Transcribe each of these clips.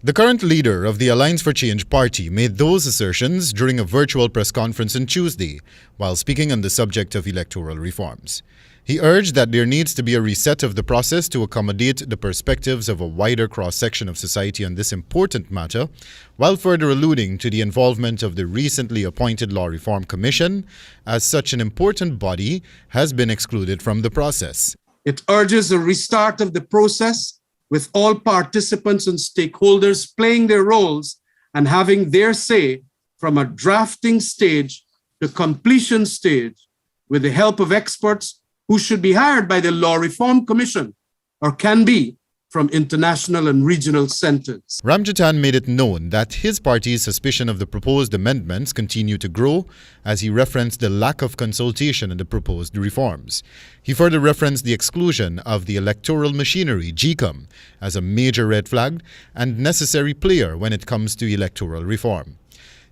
The current leader of the Alliance for Change party made those assertions during a virtual press conference on Tuesday while speaking on the subject of electoral reforms. He urged that there needs to be a reset of the process to accommodate the perspectives of a wider cross-section of society on this important matter, while further alluding to the involvement of the recently appointed Law Reform Commission, as such an important body has been excluded from the process. It urges a restart of the process with all participants and stakeholders playing their roles and having their say from a drafting stage to completion stage with the help of experts who should be hired by the Law Reform Commission or can be from international and regional centers. Ramjattan made it known that his party's suspicion of the proposed amendments continue to grow as he referenced the lack of consultation in the proposed reforms. He further referenced the exclusion of the electoral machinery, GCOM, as a major red flag and necessary player when it comes to electoral reform.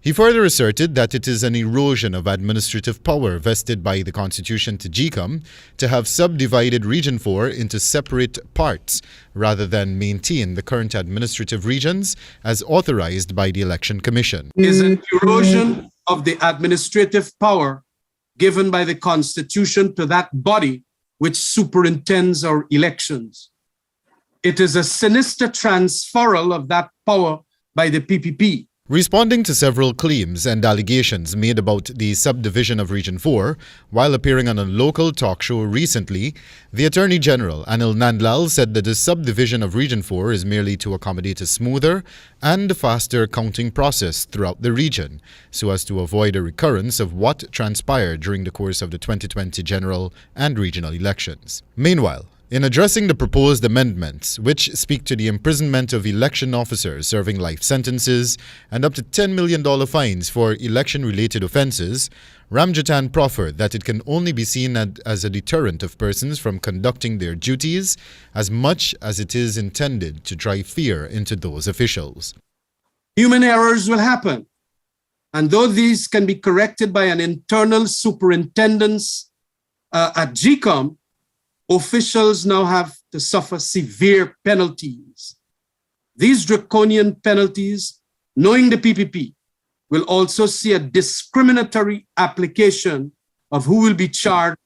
He further asserted that it is an erosion of administrative power vested by the Constitution to GCOM to have subdivided Region 4 into separate parts rather than maintain the current administrative regions as authorized by the Election Commission. It is an erosion of the administrative power given by the Constitution to that body which superintends our elections. It is a sinister transferal of that power by the PPP. Responding to several claims and allegations made about the subdivision of Region 4, while appearing on a local talk show recently, the Attorney General, Anil Nandlal, said that the subdivision of Region 4 is merely to accommodate a smoother and faster counting process throughout the region, so as to avoid a recurrence of what transpired during the course of the 2020 general and regional elections. Meanwhile, in addressing the proposed amendments, which speak to the imprisonment of election officers serving life sentences and up to $10 million fines for election-related offences, Ramjattan proffered that it can only be seen as a deterrent of persons from conducting their duties as much as it is intended to drive fear into those officials. Human errors will happen, and though these can be corrected by an internal superintendence at GCOM, officials now have to suffer severe penalties. These draconian penalties, knowing the PPP, will also see a discriminatory application of who will be charged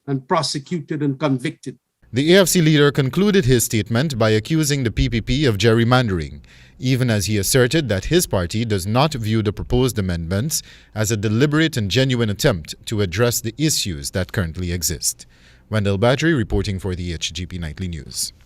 and prosecuted and convicted. The AFC leader concluded his statement by accusing the PPP of gerrymandering, even as he asserted that his party does not view the proposed amendments as a deliberate and genuine attempt to address the issues that currently exist. Wendell Badrie reporting for the HGP Nightly News.